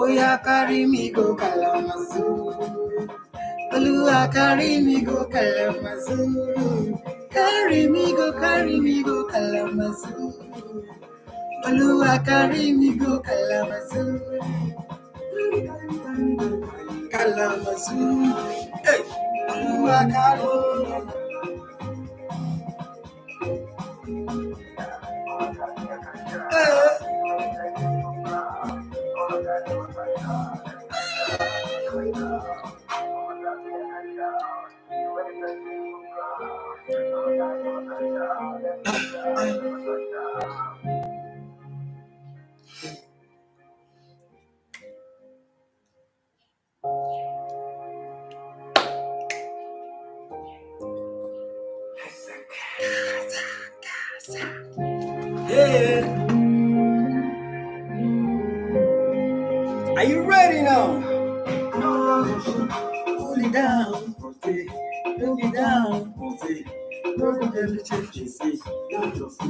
Oh yeah, carry me go Kalamazoo. Oluwa carry me go Kalamazoo. Carry me go Kalamazoo. Oluwa carry me go Kalamazoo. Kalamazoo. Hey, Oluwa carry me. Yeah. Are you ready now? Pull it down, put it down, put it. Roll it down, change it, you're just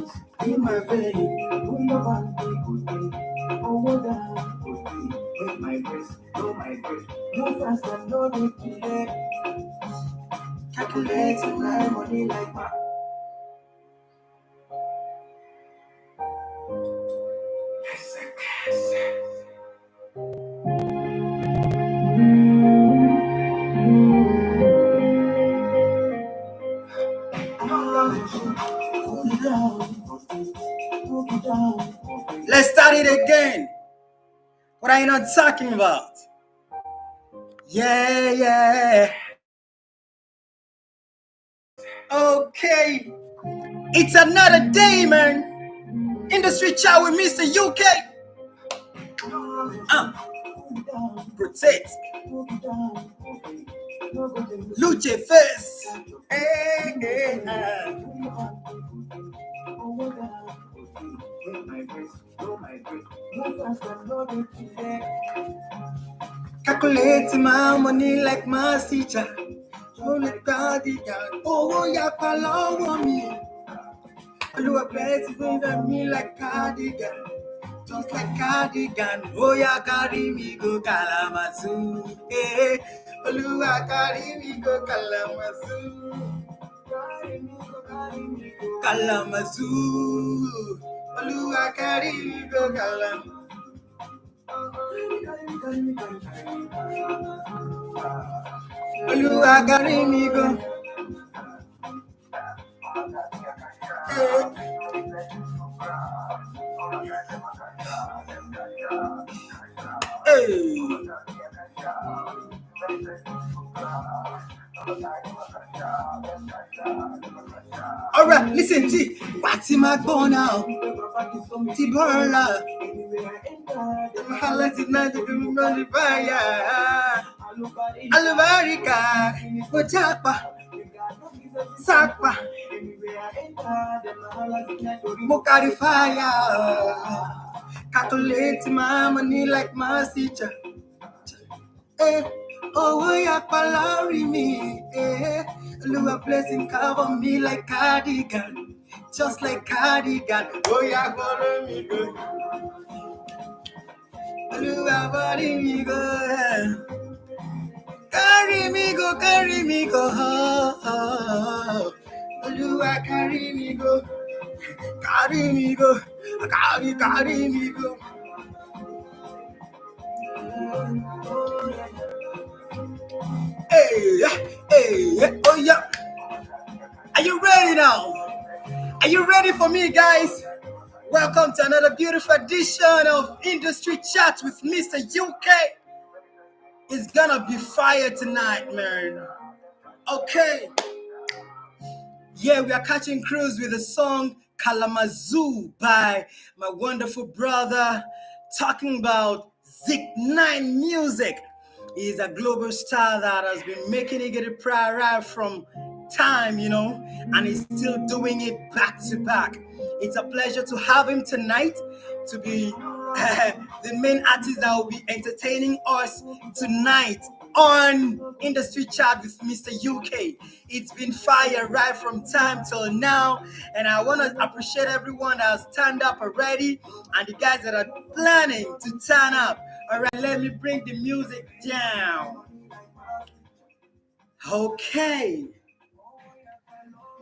in my vein. Pull your body, put it over down, put it. Make my grace, know my grace. No fast and no delay. Calculating my money like my. Let's start it again. What are you not talking about? Yeah. Okay. It's another day, man. Industry chat with Mr. UK. Protect. Luce first. Hey. Calculate my money like my teacher. Holy cardigan, oh yeah, follow me. Oluwa bless me like cardigan, just like cardigan. Oh yeah, carry me go Kalamazoo. Hey, Oluwa carry me go Kalamazoo. Kalamazoo. Oluwa carry me go Kalamazoo. Oluwa carry me go. Hey. All right, listen, T. What's in my bone now? Tibola. I like it now to be on the fire. Alubarika. Ojapa. Sakpa. Mokari fire. Calculate my money like my teacher. Oh, yeah, palari me. Lua blessing cover me like cardigan, just like cardigan. Oh, yeah, follow me go. Lua body me go. Carry me go. Lua carry me go. Carry me go. Hey, oh yeah. Are you ready now? Are you ready for me, guys? Welcome to another beautiful edition of Industry Chat with Mr. UK. It's gonna be fire tonight, man. Okay. Yeah, we are catching cruise with the song Kalamazoo by my wonderful brother, talking about Zik9 Music. He's a global star that has been making it get a prior from time, and he's still doing it back to back. It's a pleasure to have him tonight, to be the main artist that will be entertaining us tonight on Industry Chat with Mr. UK. It's been fire right from time till now, and I want to appreciate everyone that has turned up already and the guys that are planning to turn up. All right, let me bring the music down. Okay.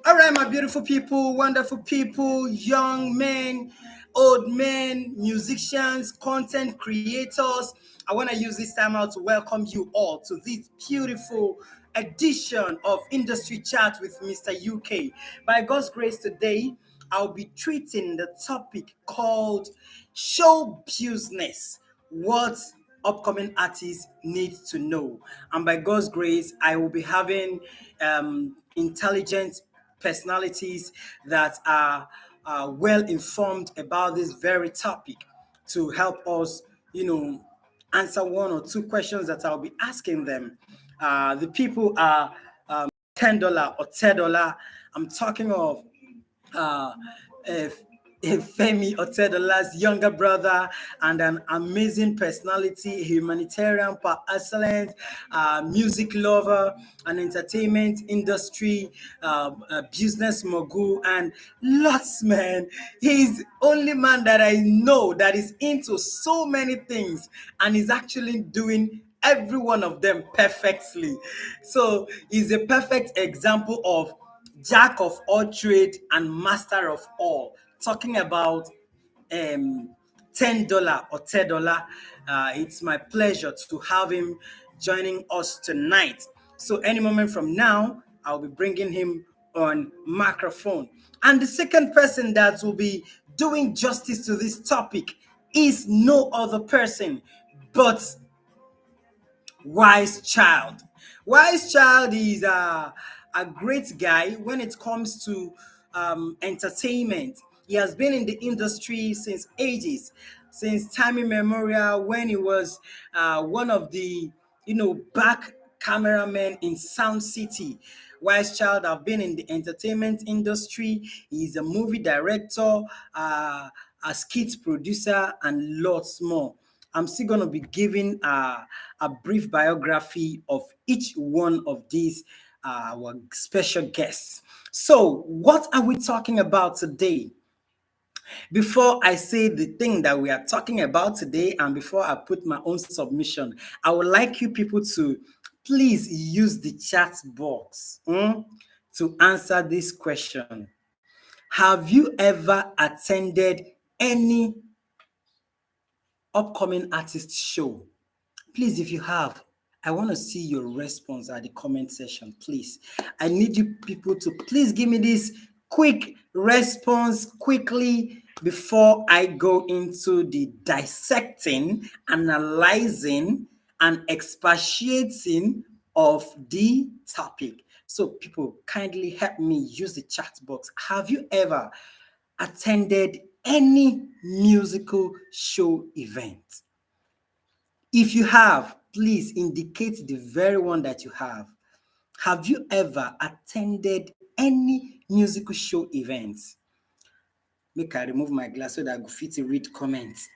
All right, my beautiful people, wonderful people, young men, old men, musicians, content creators. I want to use this time out to welcome you all to this beautiful edition of Industry Chat with Mr. UK. By God's grace, today I'll be treating the topic called show business. What upcoming artists need to know. And by God's grace, I will be having intelligent personalities that are well informed about this very topic to help us, answer one or two questions that I'll be asking them. The people are $10 or $10. I'm talking of uh, if Femi Otedola's younger brother and an amazing personality, humanitarian par excellence, music lover, an entertainment industry, business mogul, and lots, man. He's only man that I know that is into so many things and is actually doing every one of them perfectly. So he's a perfect example of jack of all trade and master of all. Talking about $10 or $10. It's my pleasure to have him joining us tonight. So any moment from now, I'll be bringing him on microphone. And the second person that will be doing justice to this topic is no other person but Wise Child. Wise Child is a great guy when it comes to entertainment. He has been in the industry since ages, since time immemorial, when he was one of the back cameramen in Sound City. Wise Child have been in the entertainment industry. He's a movie director, a skit producer, and lots more. I'm still going to be giving a brief biography of each one of these our special guests. So, what are we talking about today? Before I say the thing that we are talking about today, and before I put my own submission, I would like you people to please use the chat box to answer this question. Have you ever attended any upcoming artist show? Please, if you have, I want to see your response at the comment section, please. I need you people to please give me this quick response quickly before I go into the dissecting, analyzing, and expatiating of the topic. So people, kindly help me use the chat box. Have you ever attended any musical show event? If you have, please indicate the very one that you have. Have you ever attended any musical show events? Make I remove my glass so that I go fit to read comments.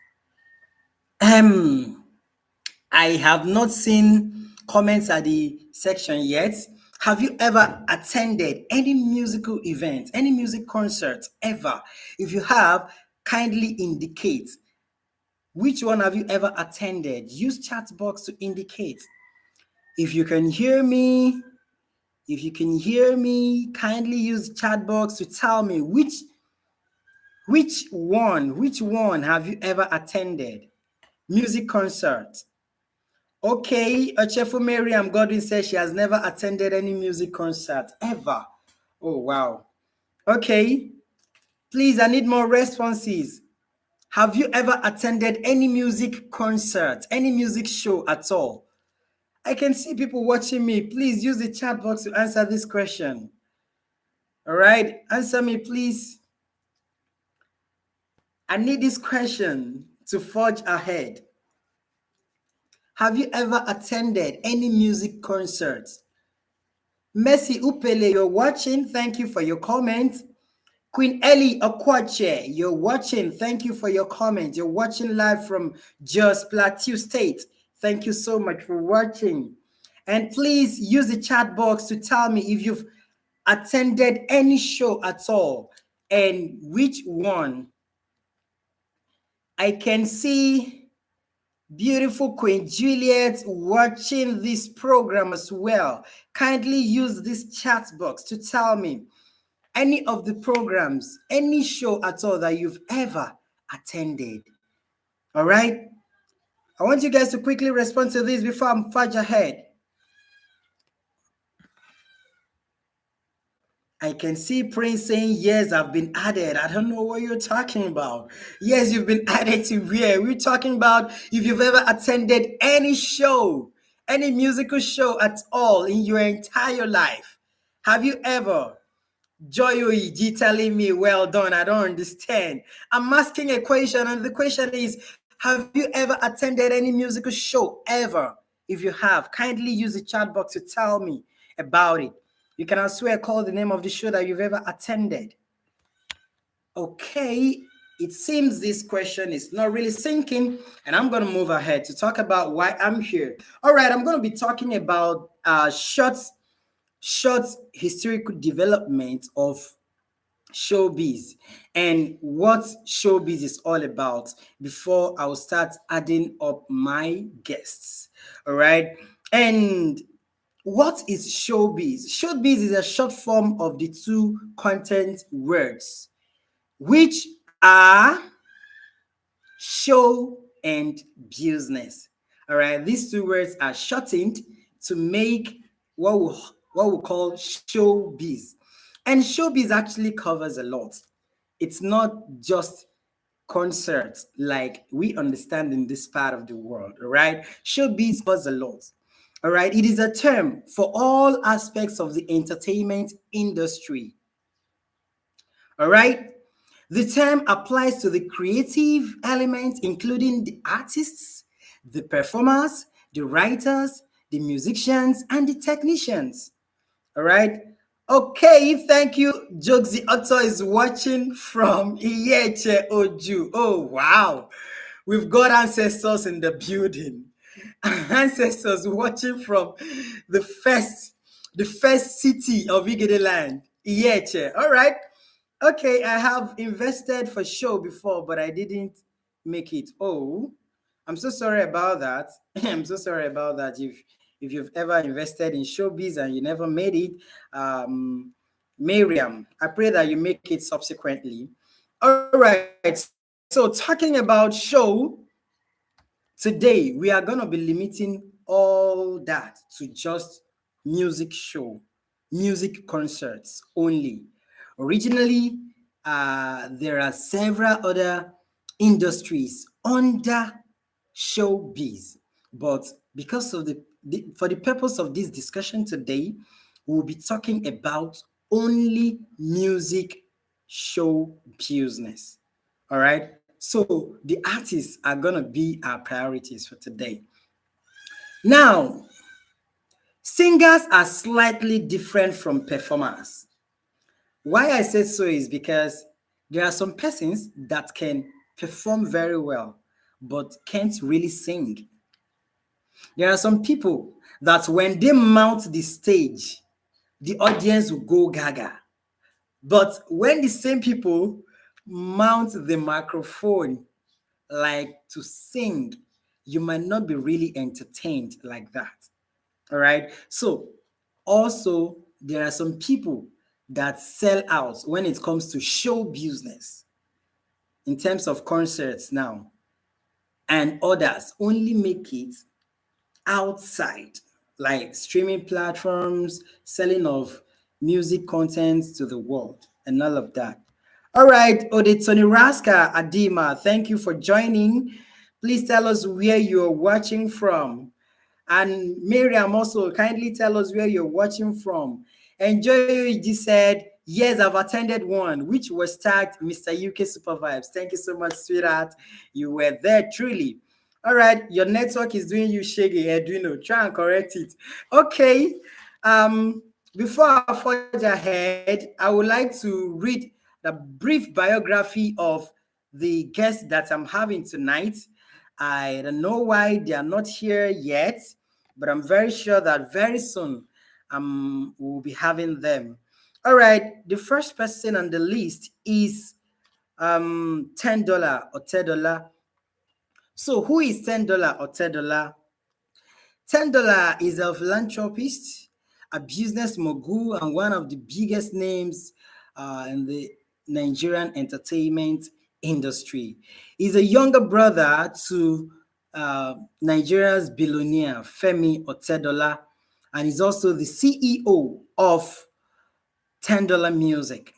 I have not seen comments at the section yet. Have you ever attended any musical event, any music concert ever? If you have, kindly indicate. Which one have you ever attended? Use chat box to indicate. If you can hear me, kindly use chat box to tell me which one have you ever attended? Music concert. Okay, Ochefu Miriam Godwin says she has never attended any music concert ever. Oh, wow. Okay, please, I need more responses. Have you ever attended any music concert, any music show at all? I can see people watching me. Please use the chat box to answer this question. All right, answer me, please. I need this question to forge ahead. Have you ever attended any music concerts? Messi Upele, you're watching. Thank you for your comment. Queen Ellie Okwache, you're watching. Thank you for your comment. You're watching live from Jos Plateau State. Thank you so much for watching. And please use the chat box to tell me if you've attended any show at all and which one. I can see Beautiful Queen Juliet watching this program as well. Kindly use this chat box to tell me any of the programs, any show at all that you've ever attended. All right? I want you guys to quickly respond to this before I'm fudge ahead. I can see Prince saying, yes, I've been added. I don't know what you're talking about. Yes, you've been added to where? We're talking about if you've ever attended any show, any musical show at all in your entire life. Have you ever? Joy Oiji telling me, well done, I don't understand. I'm asking a question, and the question is, have you ever attended any musical show ever? If you have, kindly use the chat box to tell me about it. You can, I swear, call the name of the show that you've ever attended. Okay, it seems this question is not really sinking, and I'm going to move ahead to talk about why I'm here. All right, I'm going to be talking about short historical development of showbiz and what showbiz is all about before I'll start adding up my guests. All right. And what is showbiz? Showbiz is a short form of the two content words, which are show and business. All right. These two words are shortened to make what we call showbiz. And showbiz actually covers a lot. It's not just concerts like we understand in this part of the world, all right? Showbiz covers a lot, all right? It is a term for all aspects of the entertainment industry, all right? The term applies to the creative elements, including the artists, the performers, the writers, the musicians, and the technicians. All right. Okay, thank you. Jokes the author is watching from Iyeche Oju. Oh, wow. We've got ancestors in the building. Ancestors watching from the first, the first city of Igede Iyeche. All right. Okay, I have invested for show before, but I didn't make it. Oh, I'm so sorry about that. I'm so sorry about that. If you've ever invested in showbiz and you never made it, Miriam, I pray that you make it subsequently. All right. So talking about show, today we are gonna be limiting all that to just music show, music concerts only. Originally, there are several other industries under showbiz, but because of for the purpose of this discussion today, we'll be talking about only music show business. All right. So the artists are gonna be our priorities for today. Now, singers are slightly different from performers. Why I say so is because there are some persons that can perform very well but can't really sing. There are some people that when they mount the stage, the audience will go gaga. But when the same people mount the microphone, like to sing, you might not be really entertained like that. All right. So, also, there are some people that sell out when it comes to show business in terms of concerts now, and others only make it outside, like streaming platforms, selling of music content to the world, and all of that. All right, Odetoni Raska Adima, thank you for joining. Please tell us where you're watching from. And Miriam, also kindly tell us where you're watching from. Enjoy just said, yes, I've attended one, which was tagged Mr. UK Super Vibes. Thank you so much, sweetheart. You were there truly. All right, your network is doing you shaggy, Edwino. Try and correct it. Okay. Before I forge ahead, I would like to read the brief biography of the guests that I'm having tonight. I don't know why they are not here yet, but I'm very sure that very soon we'll be having them. All right, the first person on the list is $10 or $10 So who is $10 or $10? $10 is a philanthropist, a business mogul, and one of the biggest names in the Nigerian entertainment industry. He's a younger brother to Nigeria's billionaire Femi Otedola, and he's also the CEO of $10 Music.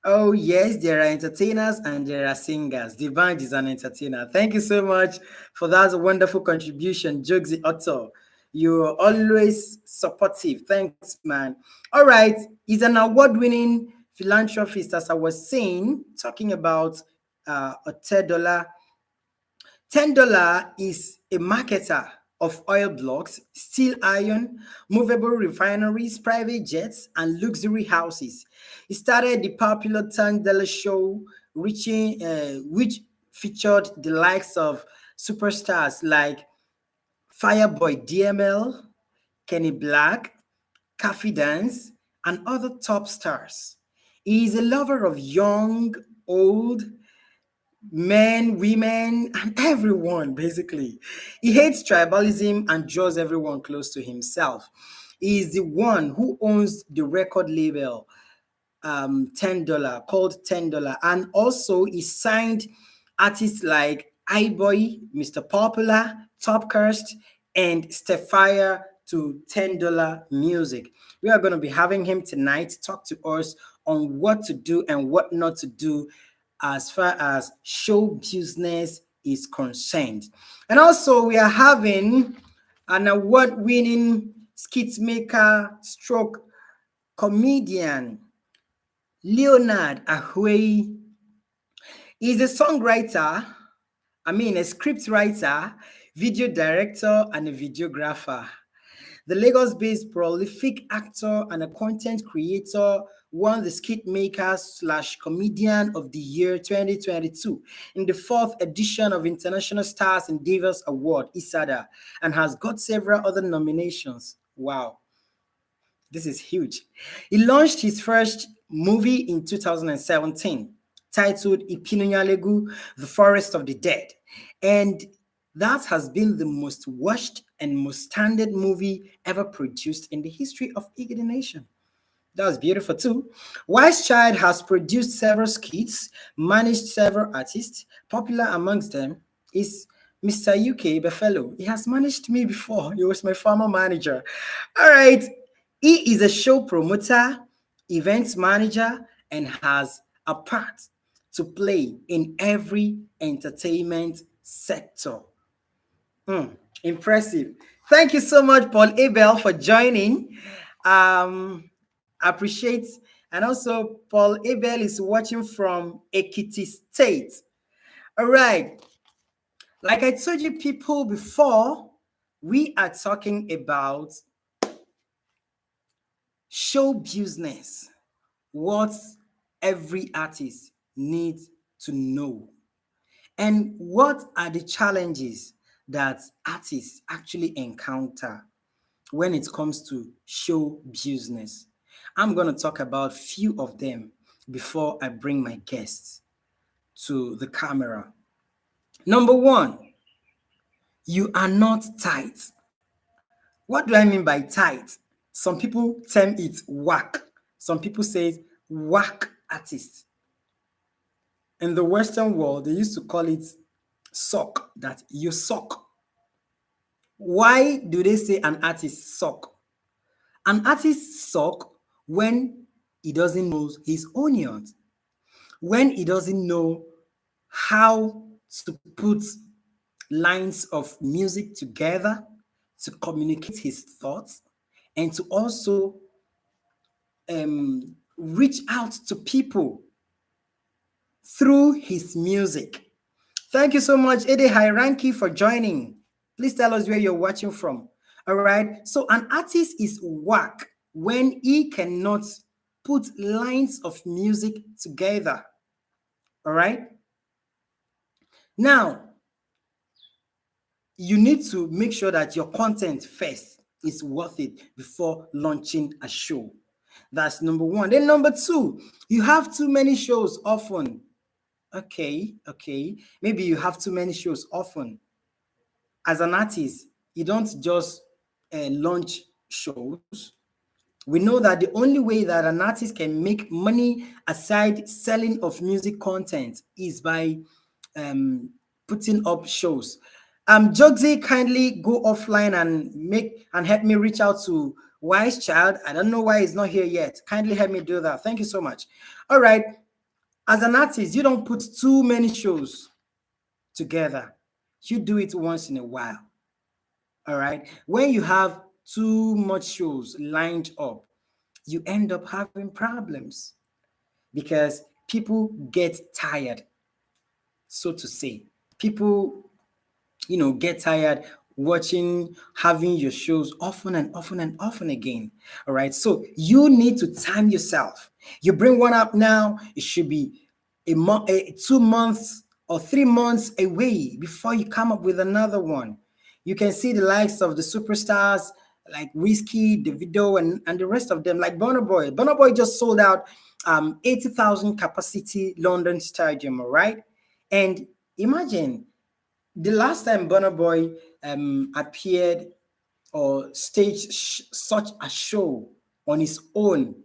Oh, yes, there are entertainers and there are singers. The band is an entertainer. Thank you so much for that wonderful contribution, Jogsy Otto. You're always supportive. Thanks, man. All right, he's an award winning philanthropist, as I was saying, talking about $10. $10 is a marketer of oil blocks, steel iron, movable refineries, private jets, and luxury houses. He started the popular $10 show, which featured the likes of superstars like Fireboy DML, Kenny Black, Kaffee Dance, and other top stars. He is a lover of young, old, men, women, and everyone basically. He hates tribalism and draws everyone close to himself. He is the one who owns the record label $10 called $10, and also he signed artists like iBoy, Mr. Popular, Top Cursed, and Stefire to $10 Music. We are going to be having him tonight talk to us on what to do and what not to do as far as show business is concerned. And also, we are having an award winning skit maker stroke comedian, Leonard Ahwei. He's a songwriter, a script writer, video director, and a videographer. The Lagos-based prolific actor and a content creator won the Skit Maker / Comedian of the Year 2022 in the 4th edition of International Stars and Divas Award, ISADA, and has got several other nominations. Wow, this is huge. He launched his first movie in 2017 titled Ipinunyalegu, The Forest of the Dead, and that has been the most watched and most standard movie ever produced in the history of Igede Nation. That was beautiful too. Wise Child has produced several skits, managed several artists. Popular amongst them is Mr. UK Buffalo. He has managed me before. He was my former manager. All right. He is a show promoter, events manager, and has a part to play in every entertainment sector. Impressive. Thank you so much, Paul Abel, for joining. Appreciate. And also, Paul Abel is watching from Ekiti State. All right. Like I told you people before, we are talking about show business, what every artist needs to know. And what are the challenges that artists actually encounter when it comes to show business? I'm going to talk about few of them before I bring my guests to the camera. Number one, you are not tight. What do I mean by tight? Some people term it whack. Some people say whack artist. In the Western world, they used to call it suck, that you suck. Why do they say an artist suck? An artist suck when he doesn't know his onions, when he doesn't know how to put lines of music together to communicate his thoughts and to also reach out to people through his music. Thank you so much, Ede Hairanki, for joining. Please tell us where you're watching from. All right. So an artist is whack when he cannot put lines of music together. All right. Now, you need to make sure that your content first is worth it before launching a show. That's number one. Then number two, you have too many shows often. Okay. Maybe you have too many shows often. As an artist, you don't just launch shows. We know that the only way that an artist can make money aside selling of music content is by um, putting up shows. Jogsy, kindly go offline and make and help me reach out to Wise Child. I don't know why he's not here yet. Kindly help me do that. Thank you so much. All right. As an artist, you don't put too many shows together. You do it once in a while. All right. When you have too much shows lined up, you end up having problems because people get tired, so to say. People, get tired watching, having your shows often and often and often again. All right. So you need to time yourself. You bring one up now, it should be a month, 2 months or 3 months away before you come up with another one. You can see the likes of the superstars like Whiskey, Davido, and the rest of them, like Burna Boy. Burna Boy just sold out 80,000 capacity London Stadium, all right? And imagine the last time Burna Boy appeared or staged such a show on his own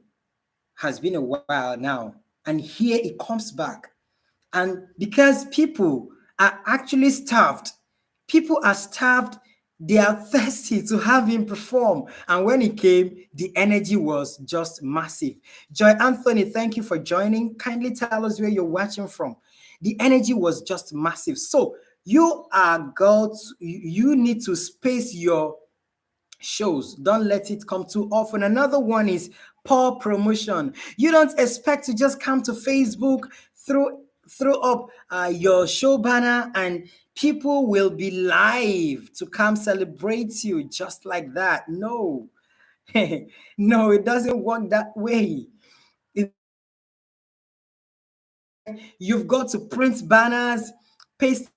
has been a while now. And here it comes back. And because people are actually starved, people are starved, they are thirsty to have him perform. And when he came, the energy was just massive. Joy Anthony, thank you for joining. Kindly tell us where you're watching from. The energy was just massive. So you are girls, you need to space your shows. Don't let it come too often. Another one is poor promotion. You don't expect to just come to Facebook, throw up your show banner, and people will be live to come celebrate you just like that. No, no, it doesn't work that way. You've got to print banners, paste,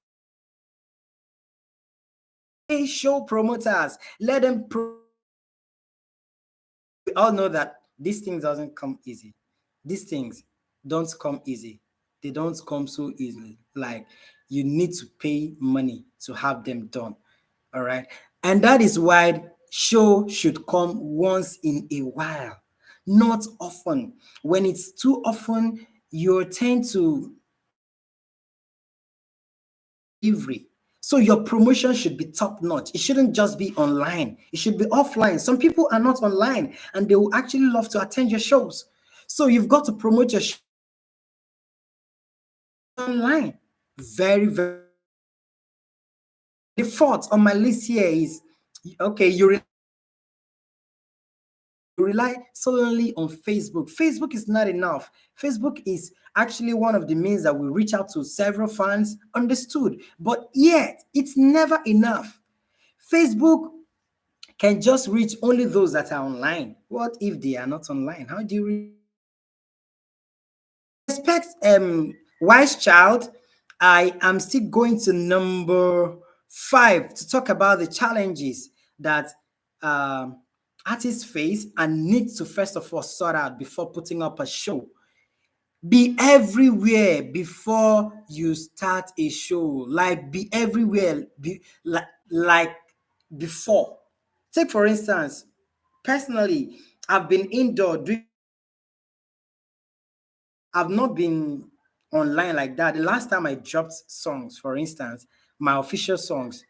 show promoters, let them we all know that these things doesn't come easy. These things don't come easy. They don't come so easily. Like you need to pay money to have them done. All right. And that is why show should come once in a while, not often. When it's too often, you tend to delivery. So your promotion should be top notch. It shouldn't just be online. It should be offline. Some people are not online and they will actually love to attend your shows. So you've got to promote your show online. Very, very. The fourth on my list here is okay, rely solely on Facebook. Facebook is not enough. Facebook is actually one of the means that we reach out to several fans, understood, but yet it's never enough. Facebook can just reach only those that are online. What if they are not online? How do you respect Wise Child? I am still going to number 5 to talk about the challenges that artists face and need to first of all sort out before putting up a show. Be everywhere before you start a show. Like be everywhere, like before. Take for instance, personally, I've been indoor doing. I've not been online like that. The last time I dropped songs, for instance, my official songs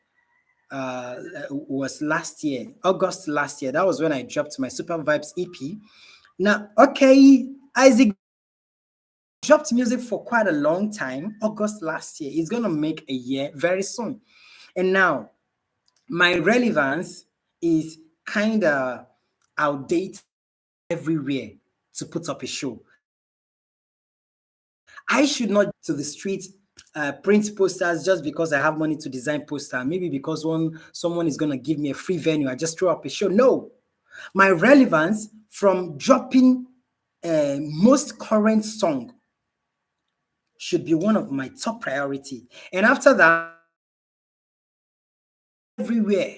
was last year, August last year. That was when I dropped my Super Vibes EP. Now, okay, Isaac dropped music for quite a long time. August last year. It's gonna make a year very soon. And now my relevance is kind of outdated everywhere to put up a show. I should not to the street print posters just because I have money to design poster. Maybe because someone is gonna give me a free venue, I just throw up a show. No, my relevance from dropping most current song should be one of my top priority. And after that, everywhere.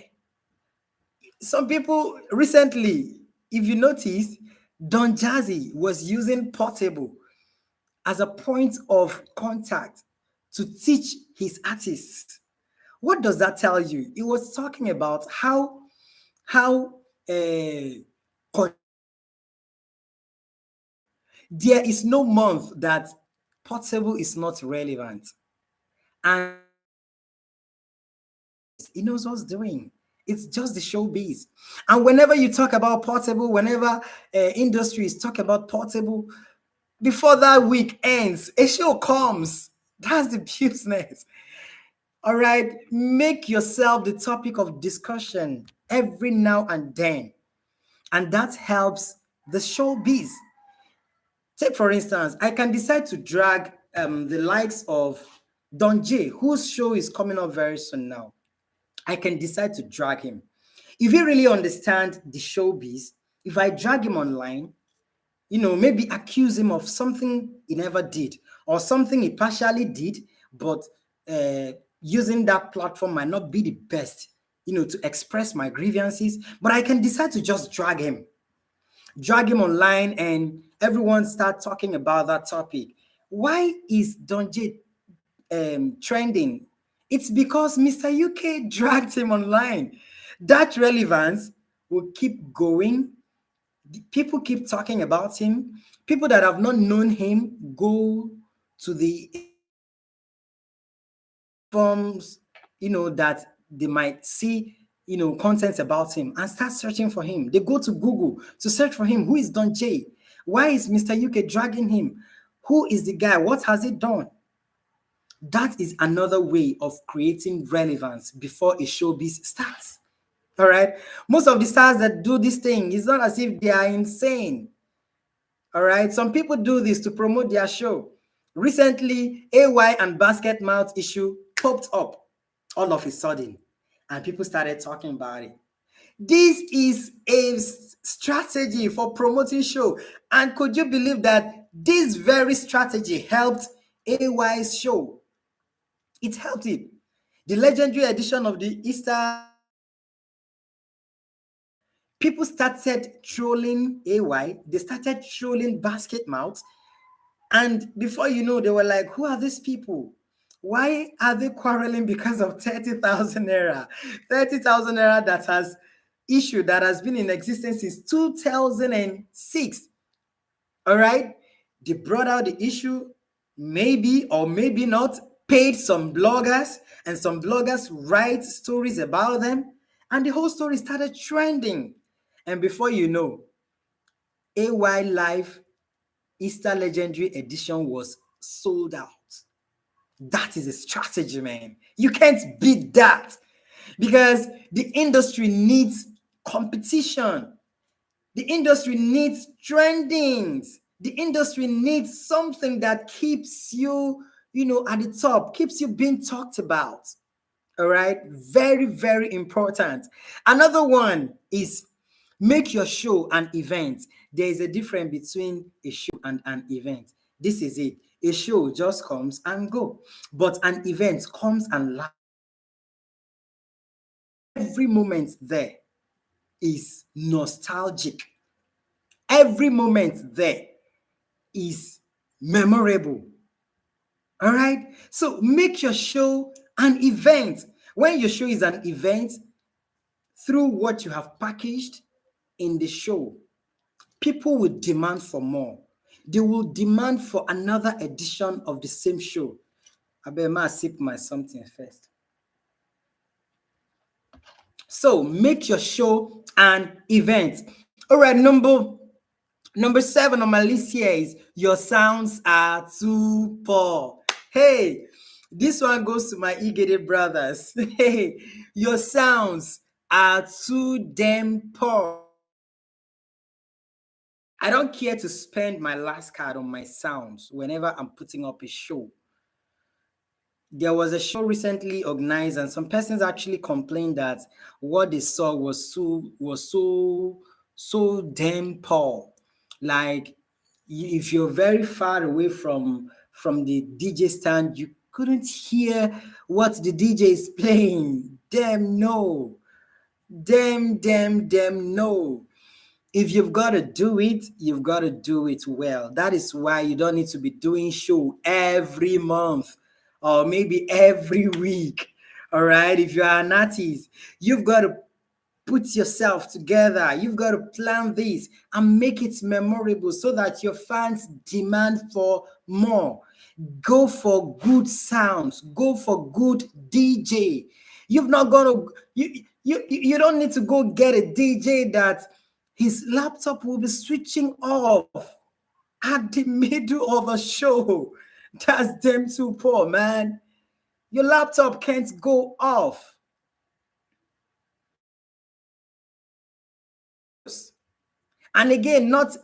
Some people recently, if you notice, Don Jazzy was using Portable as a point of contact to teach his artists. What does that tell you? It was talking about how there is no month that Portable is not relevant, and he knows what's doing. It's just the showbiz. And whenever you talk about Portable, whenever industries talk about Portable, before that week ends, a show comes. That's the business. All right. Make yourself the topic of discussion every now and then. And that helps the showbiz. Take, for instance, I can decide to drag the likes of Don J, whose show is coming up very soon now. I can decide to drag him. If you really understand the showbiz, if I drag him online, maybe accuse him of something he never did or something he partially did, but using that platform might not be the best, to express my grievances, but I can decide to just drag him online and everyone start talking about that topic. Why is Don J trending? It's because Mr. UK dragged him online. That relevance will keep going. People keep talking about him. People that have not known him go to the forms, that they might see, content about him and start searching for him. They go to Google to search for him. Who is Don J? Why is Mr. UK dragging him? Who is the guy? What has he done? That is another way of creating relevance before a showbiz starts. All right. Most of the stars that do this thing, it's not as if they are insane. All right. Some people do this to promote their show. Recently, AY and Basket Mouth issue popped up all of a sudden, and people started talking about it. This is a strategy for promoting show. And could you believe that this very strategy helped AY's show? It helped it. The legendary edition of the Easter, people started trolling AY. They started trolling Basket Mouth. And before you know, they were like, who are these people? Why are they quarreling because of 30,000 naira? 30,000 naira that has issued, that has been in existence since 2006. All right. They brought out the issue, maybe or maybe not, paid some bloggers, and some bloggers write stories about them, and the whole story started trending. And before you know, AY Live Easter Legendary Edition was sold out. That is a strategy, man. You can't beat that, because the industry needs competition. The industry needs trendings. The industry needs something that keeps you, at the top, keeps you being talked about. All right. Very, very important. Another one is make your show an event. There is a difference between a show and an event. This is it. A show just comes and go, but an event comes and lasts. Every moment there is nostalgic. Every moment there is memorable. All right. So make your show an event. When your show is an event, through what you have packaged in the show, people will demand for more. They will demand for another edition of the same show. I better sip my something first. So make your show an event. All right, number 7 on my list here is your sounds are too poor. Hey, this one goes to my Igede brothers. Hey, your sounds are too damn poor. I don't care to spend my last card on my sounds whenever I'm putting up a show. There was a show recently organized, and some persons actually complained that what they saw was so damn poor. Like, if you're very far away from the DJ stand, you couldn't hear what the DJ is playing. Damn no. Damn no. If you've got to do it, you've got to do it well. That is why you don't need to be doing show every month or maybe every week. All right. If you are an artist, you've got to put yourself together. You've got to plan this and make it memorable so that your fans demand for more. Go for good sounds. Go for good DJ. You've not gonna you don't need to go get a DJ that his laptop will be switching off at the middle of a show. That's them too poor, man. Your laptop can't go off. And again, not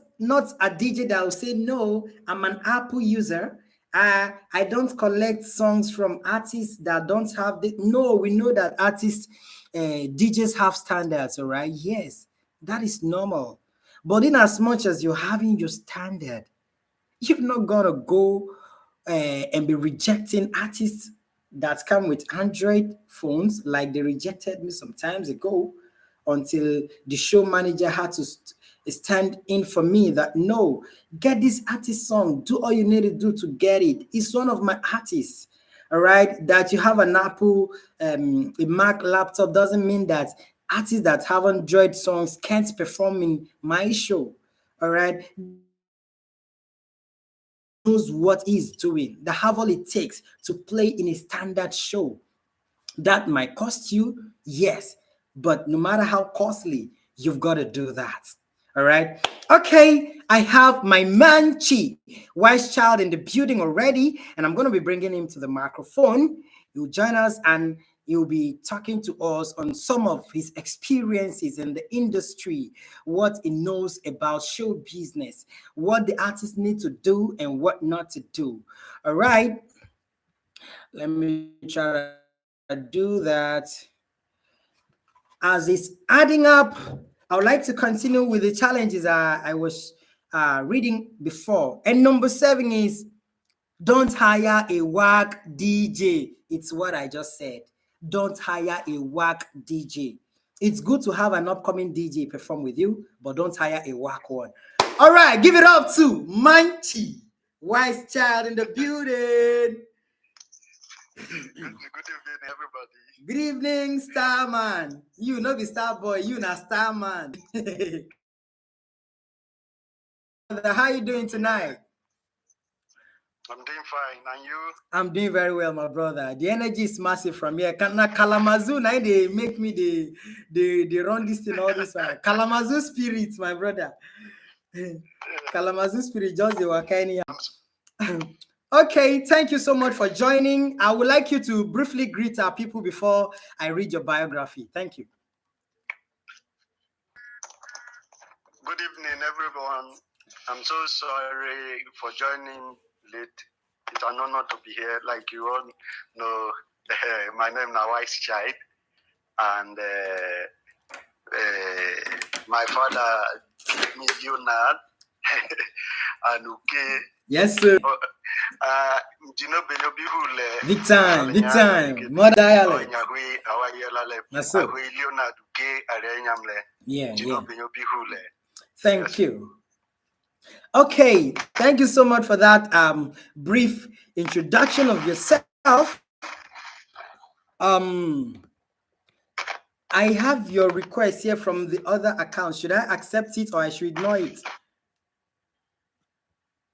a DJ that will say, no, I'm an Apple user. I don't collect songs from artists that don't have the. No, we know that artists, DJs have standards, all right? Yes, that is normal. But in as much as you're having your standard, you're not gonna go and be rejecting artists that come with Android phones, like they rejected me some times ago, until the show manager had to stand in for me that no, get this artist song, do all you need to do to get it. It's one of my artists. All right, that you have an Apple, a Mac laptop doesn't mean that artists that have Android songs can't perform in my show. All right, knows what he's doing, that have all it takes to play in a standard show. That might cost you, yes, but no matter how costly, you've got to do that. All right. Okay, I have my man Chi, Wise Child, in the building already, and I'm going to be bringing him to the microphone. He'll join us and he'll be talking to us on some of his experiences in the industry, what he knows about show business, what the artists need to do and what not to do. All right. Let me try to do that. As it's adding up, I would like to continue with the challenges I was reading before. And number 7 is don't hire a whack DJ. It's what I just said. Don't hire a whack DJ. It's good to have an upcoming DJ perform with you, but don't hire a whack one. All right, give it up to Manchi, Wise Child in the building. Good evening, everybody. Good evening, Starman. You know the star boy, you na Starman. How you doing tonight? I'm doing fine, and you? I'm doing very well, my brother. The energy is massive from here. Kalamazoo, now they make me the run this thing all this time. Kalamazoo spirit, my brother. Kalamazoo spirit, just the wakani. Okay, thank you so much for joining. I would like you to briefly greet our people before I read your biography. Thank you. Good evening, everyone. I'm so sorry for joining late. It's an honor to be here. Like you all know, my name is Wise Child, and my father gave me Leonard and okay. Yes, sir. Big time, big time. More dialect. Yes, sir. Yeah, yeah. Thank you. Okay, thank you so much for that brief introduction of yourself. I have your request here from the other account. Should I accept it or I should ignore it?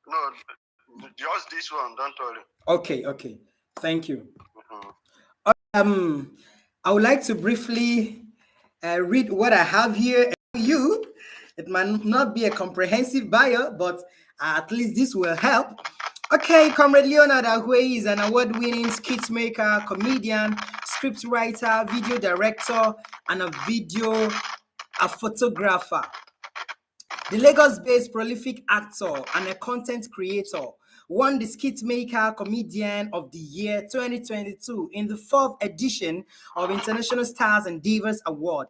No, just this one, don't worry. Okay. Thank you. I would like to briefly read what I have here. You, it might not be a comprehensive bio, but at least this will help. Okay, Comrade Leonard Ahue is an award-winning skit maker, comedian, script writer, video director, and a photographer. The Lagos-based prolific actor and a content creator won the Skit Maker Comedian of the Year 2022 in the 4th edition of International Stars and Divas Award.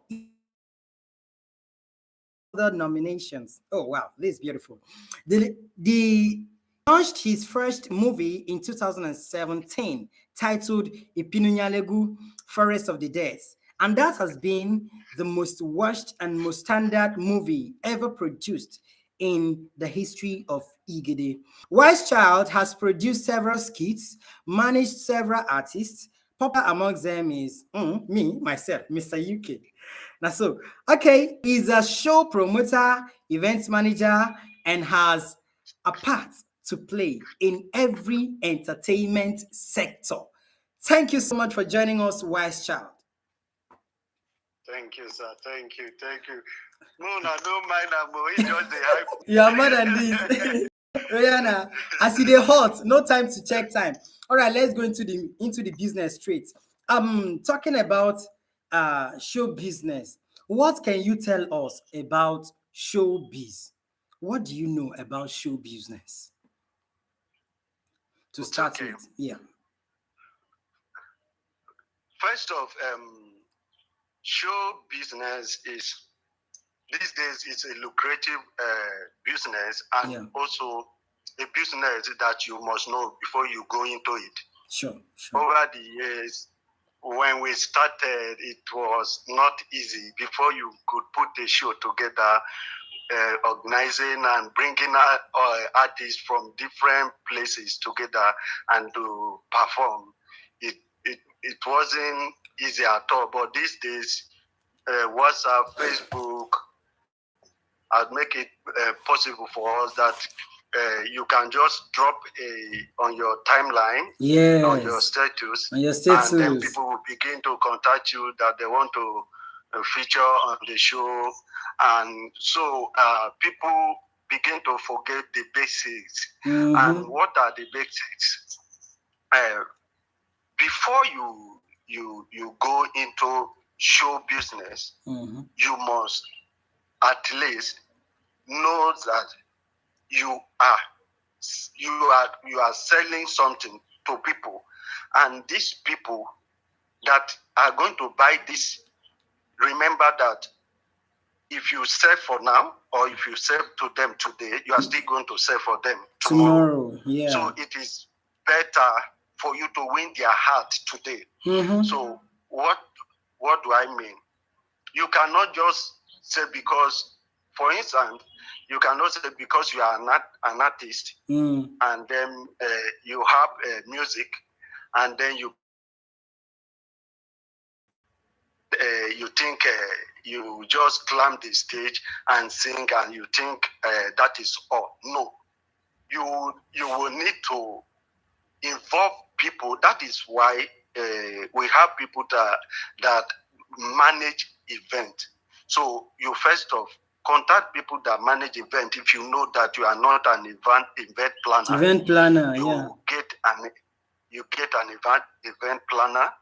Other nominations. Oh wow, this is beautiful. The launched his first movie in 2017 titled Ipinunyalegu, Forest of the Dead, and that has been the most watched and most standard movie ever produced in the history of Igede. Wise Child has produced several skits, managed several artists. Popular amongst them is me, myself, Mr. UK. Now, so, okay, he's a show promoter, event manager, and has a part to play in every entertainment sector. Thank you so much for joining us, Wise Child. Thank you, sir. Thank you. Thank you. Moon, I don't mind. It's just the hype. You are more than this. Rihanna, as it is hot, no time to check time. All right, let's go into the business straight. Talking about show business. What can you tell us about showbiz? What do you know about show business? To It's start okay. with, yeah. First off, show business is these days it's a lucrative business, and Yeah. also a business that you must know before you go into it. Sure. Over the years, when we started, it was not easy. Before you could put a show together, organizing and bringing artists from different places together and to perform, it wasn't easy at all. But these days, WhatsApp, Facebook, I'd make it possible for us that you can just drop on your timeline, Yes. on your status, On your status. and then people will begin to contact you that they want to feature on the show. And so people begin to forget the basics. And what are the basics? Before you go into show business, you must at least know that you are selling something to people, and these people that are going to buy this, remember that if you sell for now or if you sell to them today, you are still going to sell for them tomorrow. Yeah. So it is better for you to win their heart today. So what do I mean? You cannot just say because, for instance, you cannot say because you are not an artist and then you have music, and then you think you just climb the stage and sing, and you think that is all. No, you will need to involve people. That is why we have people that manage event. So you first off contact people that manage event. If you know that you are not an event planner, yeah. You get an event planner,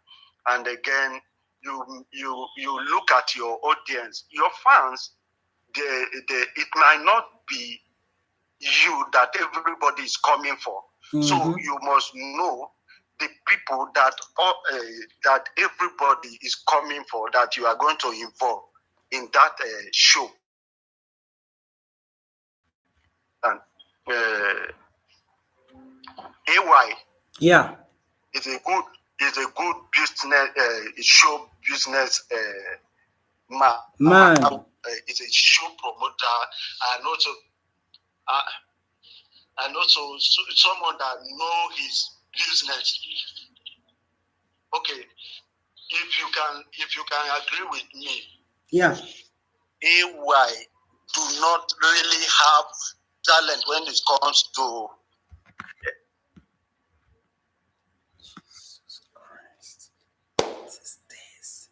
and again you look at your audience, your fans. It might not be you that everybody is coming for. So you must know the people that everybody is coming for, that you are going to involve in that show. And AY, yeah, is a good business show business man. It's a show promoter, and also someone that know his business. Okay, if you can agree with me, yeah, AY do not really have talent when it comes to Jesus Christ. What is this?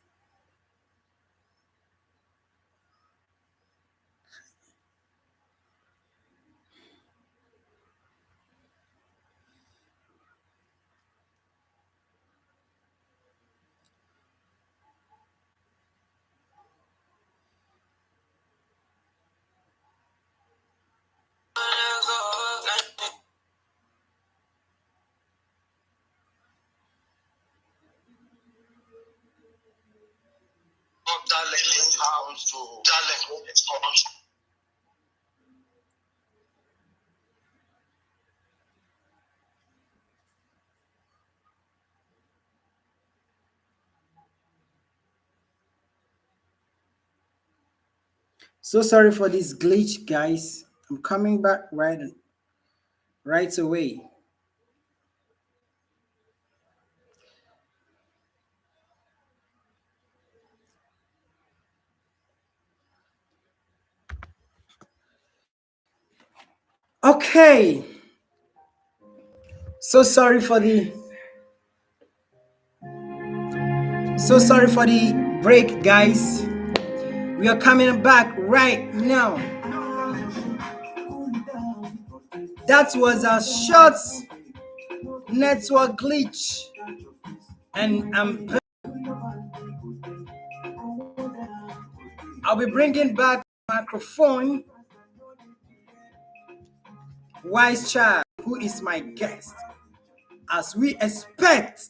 talent when it comes to So sorry for this glitch, guys. I'm coming back right away. Okay. So sorry for the break, guys. We are coming back right now. That was a short network glitch, and I'll be bringing back microphone. Wise Child, who is my guest, as we expect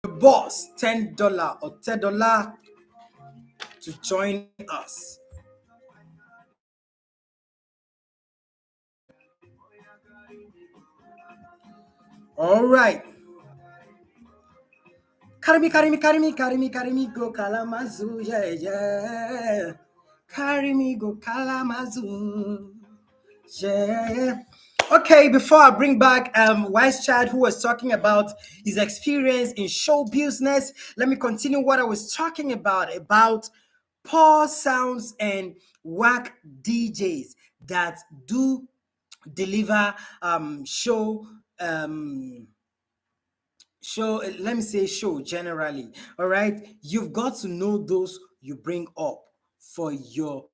the boss $10 or $10 to join us. All right. Carry me, go Kalamazoo, yeah. Carry me, go Kalamazoo, yeah. Okay, before I bring back Wise Child, who was talking about his experience in show business, let me continue what I was talking about poor sounds and whack DJs that do deliver let me say show generally. All right, you've got to know those you bring up for your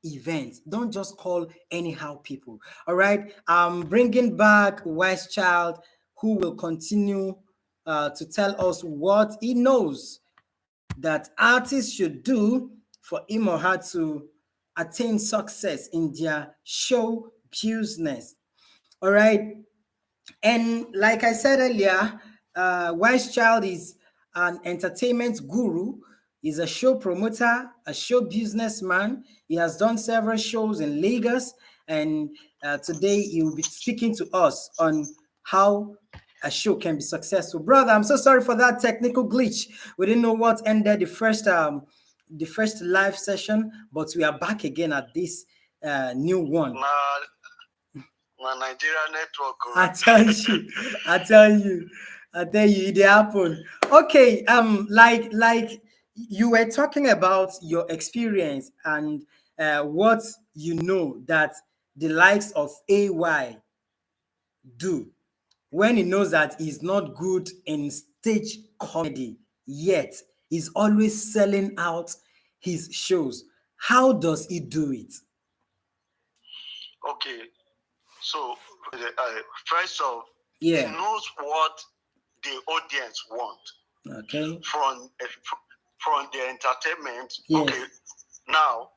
event. Don't just call anyhow people. All right, bringing back Wise Child, who will continue to tell us what he knows that artists should do for him or her to attain success in their show business. All right, and like I said earlier, Wise Child is an entertainment guru. He's a show promoter, a show businessman. He has done several shows in Lagos, and today he will be speaking to us on how a show can be successful. Brother, I'm so sorry for that technical glitch. We didn't know what ended the first live session, but we are back again at this new one. My Nigeria network. I tell you, it happen. Okay, like you were talking about your experience and what you know that the likes of AY do when he knows that he's not good in stage comedy, yet he's always selling out his shows. How does he do it? Okay, so first off, Yeah. he knows what the audience want. Okay. From the entertainment. Yes. Okay, now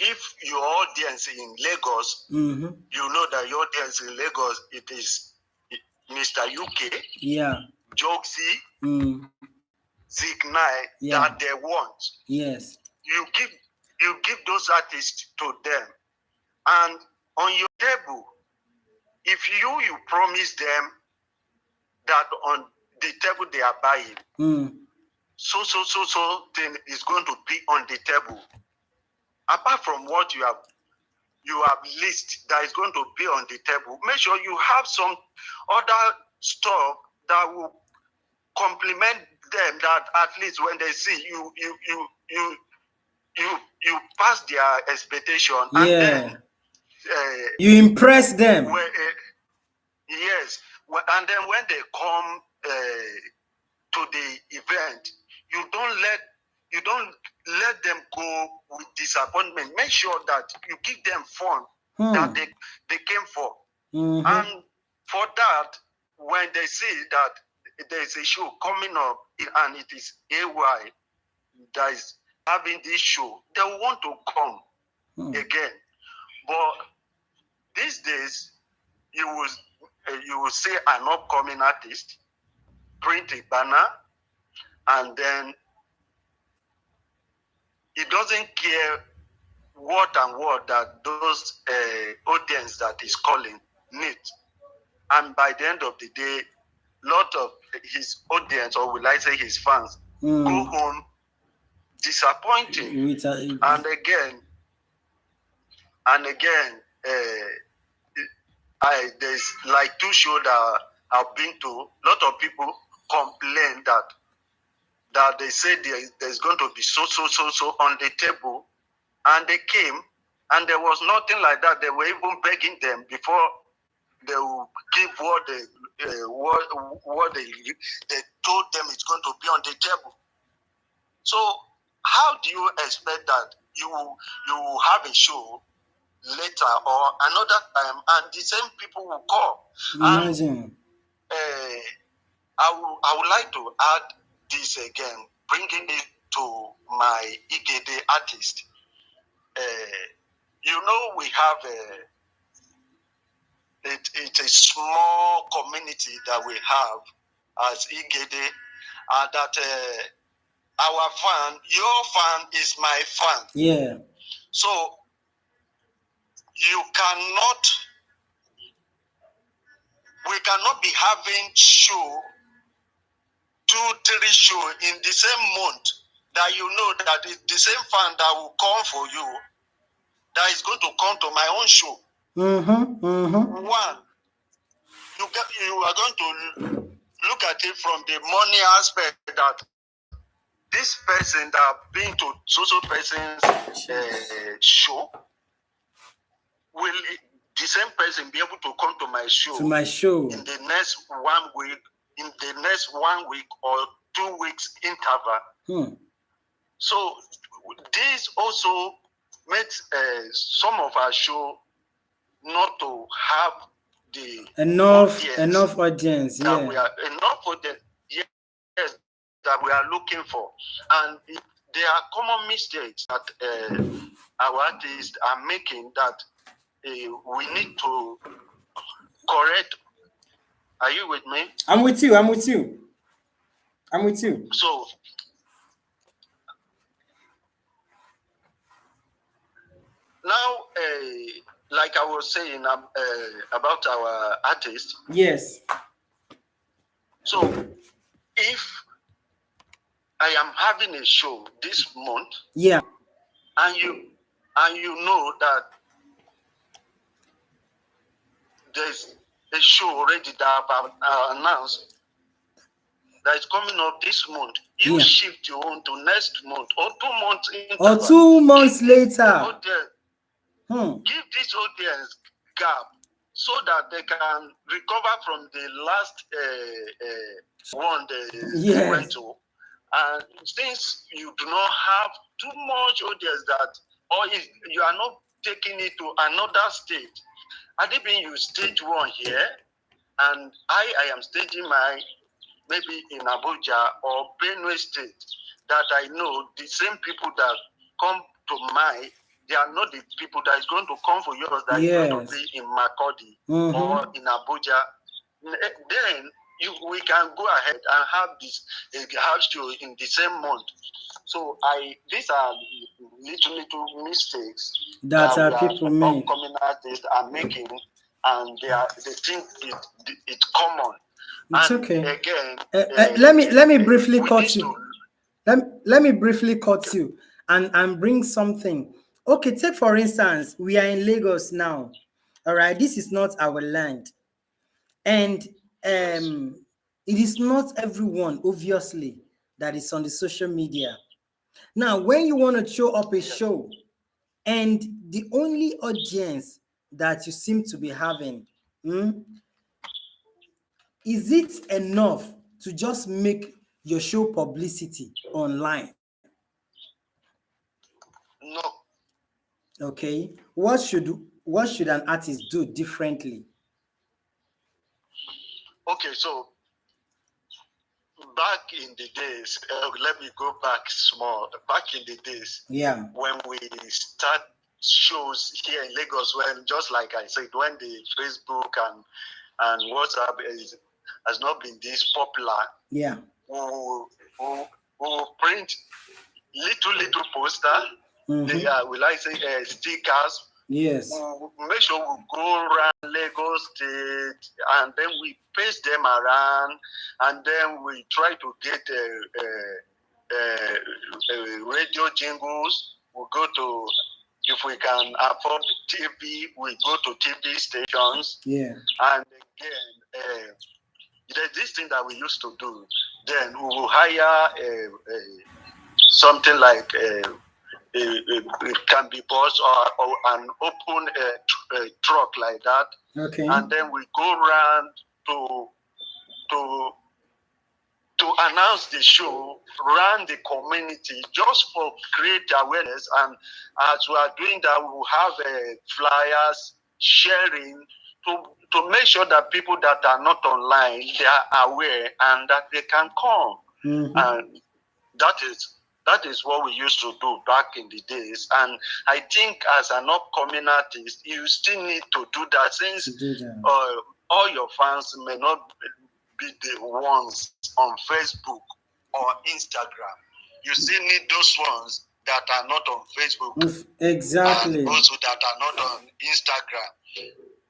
if your audience in Lagos, Mm-hmm. you know that your audience in Lagos, it is Mr. UK, yeah, Jogsy, Zig9, yeah, that they want. Yes. You give those artists to them, and on your table, if you promise them that on the table they are buying, so thing is going to be on the table. Apart from what you have list that is going to be on the table, make sure you have some other stuff that will complement them, that at least when they see you pass their expectation, Yeah. and then you impress them. Yes, and then when they come to the event, you don't let them go with disappointment. Make sure that you give them fun that they came for. And for that, when they see that there's a show coming up and it is AY that is having this show, they want to come again. But these days, you will see an upcoming artist print a banner, and then he doesn't care what that those audience that is calling need. And by the end of the day, lot of his audience, or will I say his fans, go home disappointing. And again, there's like 2 shows that I've been to. A lot of people complain that they say there's going to be so on the table, and they came, and there was nothing like that. They were even begging them before they will give what they told them it's going to be on the table. So how do you expect that you will have a show later or another time, and the same people will call? Imagine. And I would like to add this again, bringing it to my Igede artist. We have it's a small community that we have as Igede, that our fan, your fan is my fan. Yeah. So we cannot be having 2-3 show in the same month that that is the same fan that will come for you, that is going to come to my own show. One, you are going to look at it from the money aspect, that this person that been to social person's show, will the same person be able to come to my show in the next 1 week, in the next 1 week or 2 weeks interval? So this also makes some of our show not to have the enough audience, that we are enough audience, yes, that we are looking for. And there are common mistakes that our artists are making that we need to correct. Are you with me? I'm with you. So now, like I was saying about our artists. Yes. So if I am having a show this month, yeah, and you know that there's a show already that I've announced that is coming up this month, you shift your own to next month or 2 months interval, or 2 months later. Give this audience gap so that they can recover from the last one they went to. And since you do not have too much audience or if you are not taking it to another stage, Adibin, you stage 1 here, and I am staging my maybe in Abuja or Benue State, that I know the same people that come to they are not the people that is going to come for yours, that is going to be in Makurdi or in Abuja. Then we can go ahead and have this house show in the same month. So these are little mistakes that people make. Upcoming artists are making, and they think it's common. It's and okay. Again, let me briefly cut you. Let me briefly cut you and bring something. Okay, take for instance, we are in Lagos now. All right, this is not our land, and it is not everyone, obviously, that is on the social media. Now, when you want to show up a show, and the only audience that you seem to be having, is it enough to just make your show publicity online? No. Okay. What should an artist do differently? Okay, so back in the days, let me go back small. Back in the days, when we start shows here in Lagos, when just like I said, when the Facebook and WhatsApp has not been this popular, we will print little poster. Will I say stickers? Yes. Make sure we go around Lagos State, and then we paste them around, and then we try to get radio jingles. We go to, if we can afford TV, we go to TV stations. Yeah. And again, there's this thing that we used to do. Then we will hire something like it can be bus or an open truck like that. Okay. And then we go around to to announce the show, run the community just for create awareness. And as we are doing that, we will have flyers sharing to make sure that people that are not online, they are aware and that they can come. Mm-hmm. And that is what we used to do back in the days. And I think as an upcoming artist, you still need to do that, since all your fans may not be the ones on Facebook or Instagram. You still need those ones that are not on Facebook. Exactly. And also that are not on Instagram.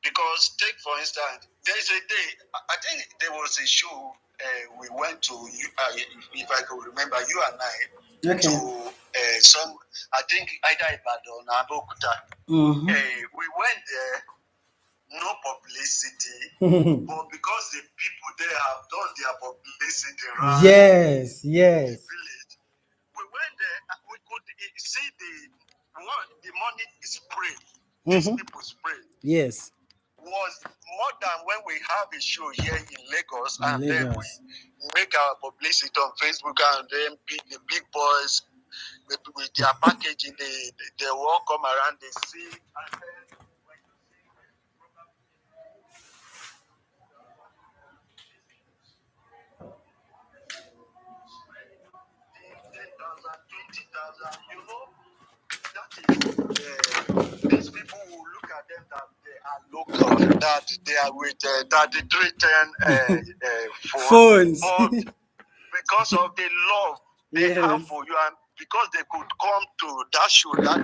Because take for instance, there's a day, I think there was a show we went to, if I could remember, you and I, okay. to some, I think either Ibadan or Abeokuta. Mm-hmm. We went there, no publicity, but because the people there have done their publicity around yes, the village, we went there, we could see the money sprayed. These people sprayed. Yes. Was more than when we have a show here in Lagos, and then we make our publicity on Facebook, and then the big boys with their packaging, they all come around, they see, and then when you see probably 10,000, 20,000, that is these people will look at them that they are local, that they are with 3310 phones. But because of the love they have for you, and because they could come to that show that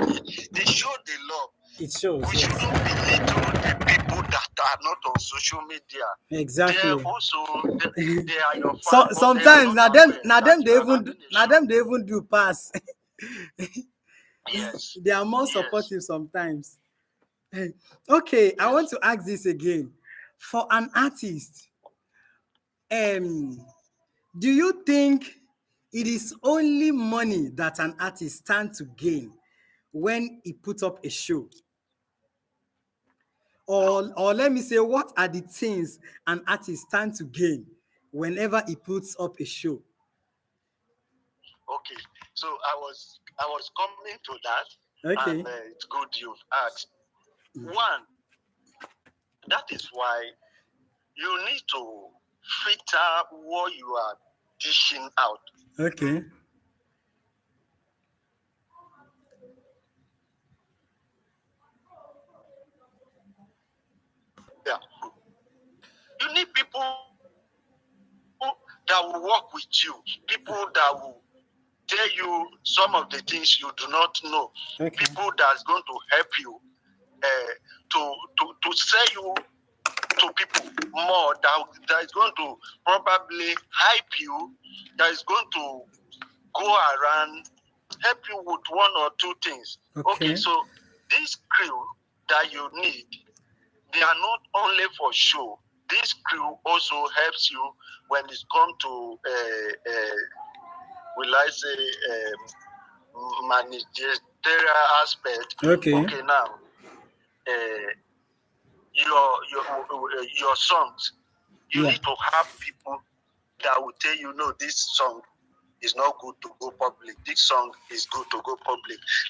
they show the love. It shows. We shouldn't belittle the people that are not on social media. Exactly. They are also they are your fans. Sometimes now them they even do pass. Yes. They are more supportive sometimes. Okay, yes. I want to ask this again. For an artist, do you think it is only money that an artist stands to gain when he puts up a show? Or let me say, what are the things an artist stands to gain whenever he puts up a show? Okay, so I was coming to that. Okay. And it's good you've asked. One, that is why you need to filter what you are dishing out. Okay. Yeah. You need people that will work with you, people that will tell you some of the things you do not know, people that's going to help you to sell you to people more, that is going to probably hype you, that is going to go around, help you with one or two things. Okay, so this crew that you need, they are not only for show. This crew also helps you when it's come to, will I say, managerial aspect. Okay, now, your songs, you need to have people that will tell you, no, this song is not good to go public. This song is good to go public.